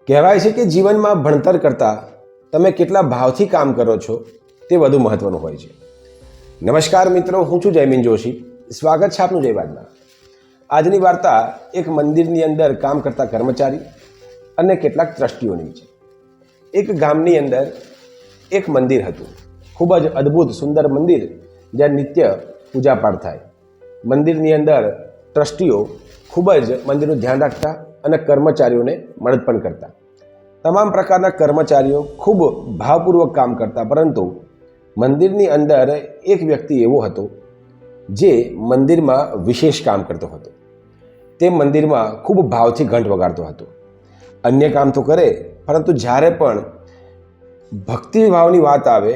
કહેવાય છે કે જીવનમાં ભણતર કરતાં તમે કેટલા ભાવથી કામ કરો છો તે વધુ મહત્વનું હોય છે. નમસ્કાર મિત્રો, હું છું જયમીન જોશી. સ્વાગત છે આપનું જયવાદમાં. આજની વાર્તા એક મંદિરની અંદર કામ કરતા કર્મચારી અને કેટલાક ટ્રસ્ટીઓની છે. એક ગામની અંદર એક મંદિર હતું, ખૂબ જ અદ્ભુત સુંદર મંદિર, જ્યાં નિત્ય પૂજાપાઠ થાય. મંદિરની અંદર ટ્રસ્ટીઓ ખૂબ જ મંદિરનું ધ્યાન રાખતા અને કર્મચારીઓને મદદ પણ કરતા. તમામ પ્રકારના કર્મચારીઓ ખૂબ ભાવપૂર્વક કામ કરતા, પરંતુ મંદિરની અંદર એક વ્યક્તિ એવો હતો જે મંદિરમાં વિશેષ કામ કરતો હતો. તે મંદિરમાં ખૂબ ભાવથી ઘંટ વગાડતો હતો. અન્ય કામ તો કરે, પરંતુ જ્યારે પણ ભક્તિભાવની વાત આવે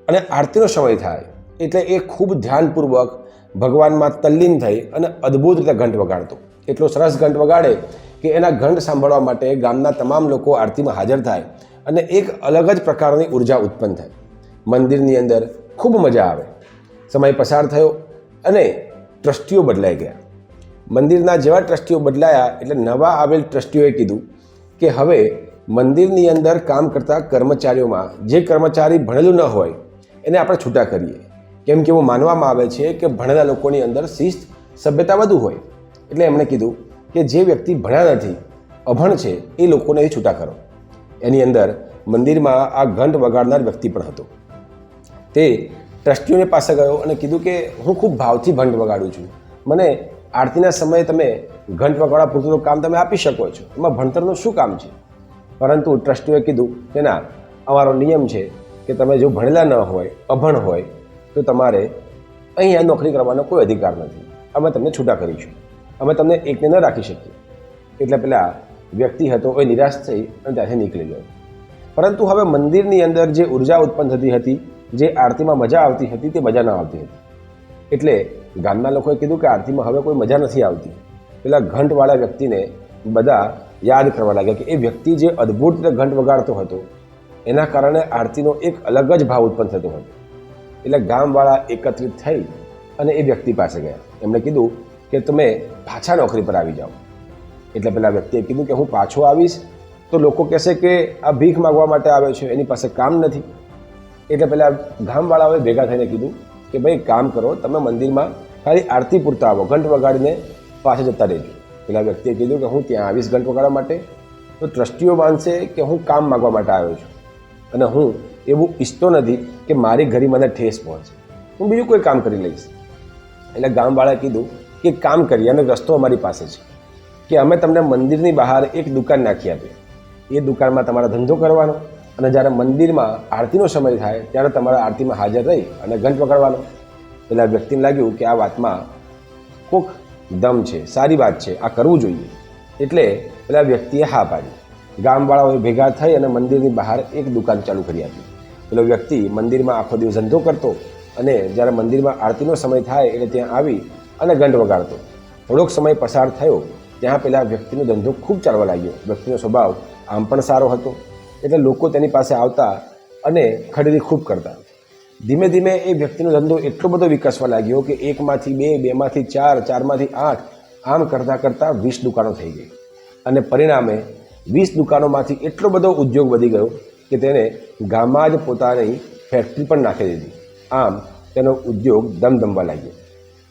અને આરતીનો સમય થાય એટલે એ ખૂબ ધ્યાનપૂર્વક ભગવાનમાં તલ્લીન થઈ અને અદ્ભુત રીતે ઘંટ વગાડતો. એટલો સરસ ઘંટ વગાડે કે એના ઘંટ સાંભળવા માટે ગામના તમામ લોકો આરતીમાં હાજર થાય અને એક અલગ જ પ્રકારની ઉર્જા ઉત્પન્ન થાય. મંદિરની અંદર ખૂબ મજા આવે. સમય પસાર થયો અને ટ્રસ્ટીઓ બદલાઈ ગયા. મંદિરના જેવા ટ્રસ્ટીઓ બદલાયા એટલે નવા આવેલ ટ્રસ્ટીઓએ કીધું કે હવે મંદિરની અંદર કામ કરતા કર્મચારીઓમાં જે કર્મચારી ભણેલું ન હોય એને આપણે છૂટા કરીએ, કેમ કે એવું માનવામાં આવે છે કે ભણેલા લોકોની અંદર શિસ્ત, સભ્યતા વધુ હોય. એટલે એમણે કીધું કે જે વ્યક્તિ ભણ્યા નથી, અભણ છે, એ લોકોને એ છૂટા કરો. એની અંદર મંદિરમાં આ ઘંટ વગાડનાર વ્યક્તિ પણ હતો. તે ટ્રસ્ટીઓની પાસે ગયો અને કીધું કે હું ખૂબ ભાવથી ઘંટ વગાડું છું, મને આરતીના સમયે તમે ઘંટ વગાડવા પૂરતું કામ તમે આપી શકો છો, એમાં ભણતરનું શું કામ છે? પરંતુ ટ્રસ્ટીઓએ કીધું કે ના, અમારો નિયમ છે કે તમે જો ભણેલા ન હોય, અભણ હોય, તો તમારે અહીંયા નોકરી કરવાનો કોઈ અધિકાર નથી. અમે તમને છૂટા કરીશું, અમે તમને એકને ન રાખી શકીએ. એટલે પેલા વ્યક્તિ હતો એ નિરાશ થઈ અને ત્યાંથી નીકળી ગયો. પરંતુ હવે મંદિરની અંદર જે ઉર્જા ઉત્પન્ન થતી હતી, જે આરતીમાં મજા આવતી હતી, તે મજા ન આવતી હતી. એટલે ગામના લોકોએ કીધું કે આરતીમાં હવે કોઈ મજા નથી આવતી. પેલા ઘંટવાળા વ્યક્તિને બધા યાદ કરવા લાગ્યા કે એ વ્યક્તિ જે અદ્ભુત રીતે ઘંટ વગાડતો હતો એના કારણે આરતીનો એક અલગ જ ભાવ ઉત્પન્ન થતો હતો. એટલે ગામવાળા એકત્રિત થઈ અને એ વ્યક્તિ પાસે ગયા. એમણે કીધું કે તમે પાછા નોકરી પર આવી જાઓ. એટલે પેલા વ્યક્તિએ કીધું કે હું પાછો આવીશ તો લોકો કહેશે કે આ ભીખ માગવા માટે આવે છે, એની પાસે કામ નથી. એટલે પેલા ગામવાળાઓએ ભેગા થઈને કીધું કે ભાઈ કામ કરો, તમે મંદિરમાં ખાલી આરતી પૂરતા આવો, ઘંટ વગાડીને પાછા જતા રહેજો. પેલા વ્યક્તિએ કીધું કે હું ત્યાં આવીશ ઘંટ વગાડવા માટે તો ટ્રસ્ટીઓ માનશે કે હું કામ માગવા માટે આવ્યો છું અને હું એવું ઈચ્છતો નથી કે મારી ઘરે મને ઠેસ પહોંચે, હું બીજું કોઈ કામ કરી લઈશ. એટલે ગામવાળાએ કીધું કે કામ કરીએ, અને રસ્તો અમારી પાસે છે કે અમે તમને મંદિરની બહાર એક દુકાન નાખી આપીએ. એ દુકાનમાં તમારે ધંધો કરવાનો અને જ્યારે મંદિરમાં આરતીનો સમય થાય ત્યારે તમારે આરતીમાં હાજર રહી અને ઘંટ વગાડવાનો. પેલા વ્યક્તિને લાગ્યું કે આ વાતમાં કોક દમ છે, સારી વાત છે, આ કરવું જોઈએ. એટલે પેલા વ્યક્તિએ હા પાડી. ગામવાળાઓએ ભેગા થઈ અને મંદિરની બહાર એક દુકાન ચાલુ કરી આપી. પેલો વ્યક્તિ મંદિરમાં આખો દિવસ ધંધો કરતો અને જ્યારે મંદિરમાં આરતીનો સમય થાય એટલે ત્યાં આવી અને ઘંટ વગાડતો. થોડોક સમય પસાર થયો ત્યાં પેલા વ્યક્તિનો ધંધો ખૂબ ચાલવા લાગ્યો. વ્યક્તિનો સ્વભાવ આમ પણ સારો હતો, એટલે લોકો તેની પાસે આવતા અને ખરીદી ખૂબ કરતા. ધીમે ધીમે એ વ્યક્તિનો ધંધો એટલો બધો વિકસવા લાગ્યો કે 1માંથી 2, 2માંથી 4, 4માંથી 8, આમ કરતાં કરતાં 20 દુકાનો થઈ ગઈ. અને પરિણામે 20 દુકાનોમાંથી એટલો બધો ઉદ્યોગ વધી ગયો કે તેને ગામમાં જ પોતાની ફેક્ટરી પણ નાખી દીધી. આમ તેનો ઉદ્યોગ ધમધમવા લાગ્યો.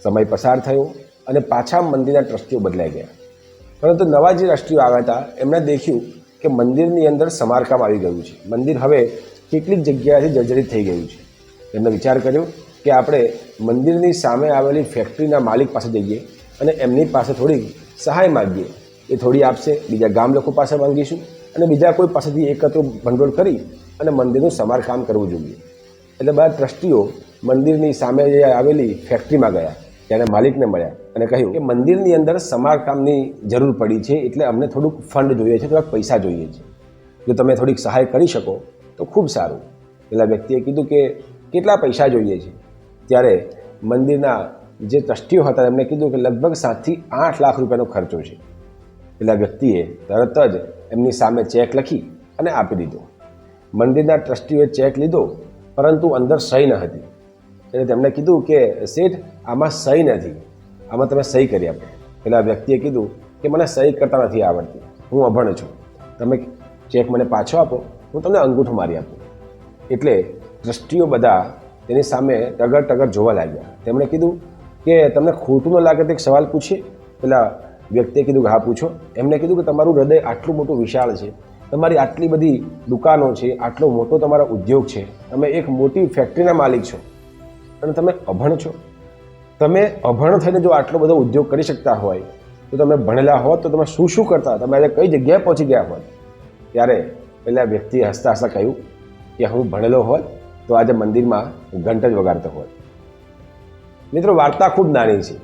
સમય પસાર થયો અને પાછા મંદિરના ટ્રસ્ટીઓ બદલાઈ ગયા. પરંતુ નવા જે ટ્રસ્ટીઓ આવ્યા હતા એમણે દેખ્યું કે મંદિરની અંદર સમારકામ આવી ગયું છે. મંદિર હવે કેટલીક જગ્યાએથી જર્જરિત થઈ ગયું છે. એમણે વિચાર કર્યો કે આપણે મંદિરની સામે આવેલી ફેક્ટરીના માલિક પાસે જઈએ અને એમની પાસે થોડી સહાય માગીએ. એ થોડી આપશે, બીજા ગામ લોકો પાસે માંગીશું અને બીજા કોઈ પાસેથી એકત્ર ભંડોળ કરી અને મંદિરનું સમારકામ કરવું જોઈએ. એટલે બધા ટ્રસ્ટીઓ મંદિરની સામે જે આવેલી ફેક્ટરીમાં ગયા, ત્યારે માલિકને મળ્યા અને કહ્યું કે મંદિરની અંદર સમારકામની જરૂર પડી છે, એટલે અમને થોડુંક ફંડ જોઈએ છે, થોડાક પૈસા જોઈએ છે. જો તમે થોડીક સહાય કરી શકો તો ખૂબ સારું. પેલા વ્યક્તિએ કીધું કે કેટલા પૈસા જોઈએ છે? ત્યારે મંદિરના જે ટ્રસ્ટીઓ હતા એમણે કીધું કે લગભગ 7થી 8 લાખ રૂપિયાનો ખર્ચો છે. પેલા વ્યક્તિએ તરત જ એમની સામે ચેક લખી અને આપી દીધો. મંદિરના ટ્રસ્ટીઓએ ચેક લીધો, પરંતુ અંદર સહી ન હતી. એટલે તેમણે કીધું કે શેઠ, આમાં સહી નથી, આમાં તમે સહી કરી આપો. પેલા વ્યક્તિએ કીધું કે મને સહી કરતા નથી આવડતી, હું અભણ છું, તમે ચેક મને પાછો આપો, હું તમને અંગૂઠો મારી આપું. એટલે ટ્રસ્ટીઓ બધા તેની સામે ટગર ટગર જોવા લાગ્યા. તેમણે કીધું કે તમને ખોટું ન લાગે તો એક સવાલ પૂછીએ. પેલા વ્યક્તિએ કીધું કે હા પૂછો. એમણે કીધું કે તમારું હૃદય આટલું મોટું વિશાળ છે, તમારી આટલી બધી દુકાનો છે, આટલો મોટો તમારો ઉદ્યોગ છે, તમે એક મોટી ફેક્ટરીના માલિક છો અને તમે અભણ છો. તમે અભણ થઈને જો આટલો બધો ઉદ્યોગ કરી શકતા હોય તો તમે ભણેલા હોત તો તમે શું શું કરતા, તમે આજે કઈ જગ્યાએ પહોંચી ગયા હોત. ત્યારે પેલા વ્યક્તિએ હસતા હસતા કહ્યું કે હું ભણેલો હોત તો આજે મંદિરમાં ઘંટ જ વગાડતો હોત. મિત્રો, વાર્તા ખૂબ નાની છે,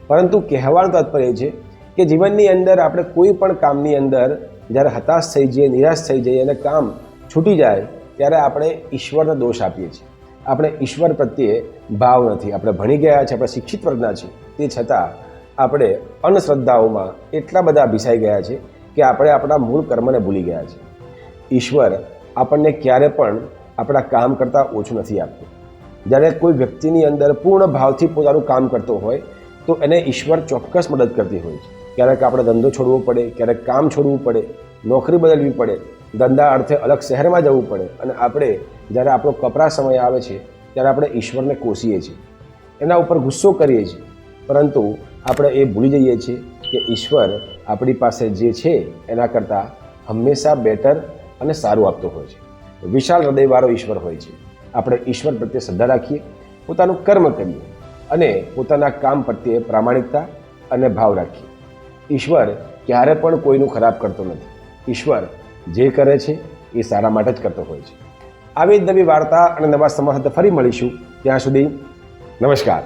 પરંતુ કહેવાનું તાત્પર્ય છે કે જીવનની અંદર આપણે કોઈ પણ કામની અંદર જ્યારે હતાશ થઈ જઈએ, નિરાશ થઈ જઈએ અને કામ છૂટી જાય ત્યારે આપણે ઈશ્વરને દોષ આપીએ છીએ. આપણે ઈશ્વર પ્રત્યે ભાવ નથી. આપણે ભણી ગયા છે, આપણે શિક્ષિત વર્ગના છીએ, તે છતાં આપણે અંધશ્રદ્ધાઓમાં એટલા બધા ભીસાઈ ગયા છે કે આપણે આપણા મૂળ કર્મને ભૂલી ગયા છે. ઈશ્વર આપણને ક્યારે પણ આપણા કામ કરતાં ઓછું નથી આપતું. જ્યારે કોઈ વ્યક્તિની અંદર પૂર્ણ ભાવથી પોતાનું કામ કરતો હોય તો એને ઈશ્વર ચોક્કસ મદદ કરતી હોય છે. ક્યારેક આપણે ધંધો છોડવો પડે, ક્યારેક કામ છોડવું પડે, નોકરી બદલવી પડે, ધંધા અર્થે અલગ શહેરમાં જવું પડે અને આપણે જ્યારે આપણો કપરા સમય આવે છે ત્યારે આપણે ઈશ્વરને કોસીએ છીએ, એના ઉપર ગુસ્સો કરીએ છીએ, પરંતુ આપણે એ ભૂલી જઈએ છીએ કે ઈશ્વર આપણી પાસે જે છે એના કરતાં હંમેશા બેટર અને સારું આપતો હોય છે. વિશાળ હૃદયવાળો ઈશ્વર હોય છે. આપણે ઈશ્વર પ્રત્યે શ્રદ્ધા રાખીએ, પોતાનું કર્મ કરીએ અને પોતાના કામ પ્રત્યે પ્રામાણિકતા અને ભાવ રાખીએ. ઈશ્વર ક્યારે પણ કોઈનું ખરાબ કરતો નથી. ઈશ્વર જે કરે છે એ સારા માટે જ કરતો હોય છે. આવી જ નવી વાર્તા અને નવા સમાજ સાથે ફરી મળીશું. ત્યાં સુધી નમસ્કાર.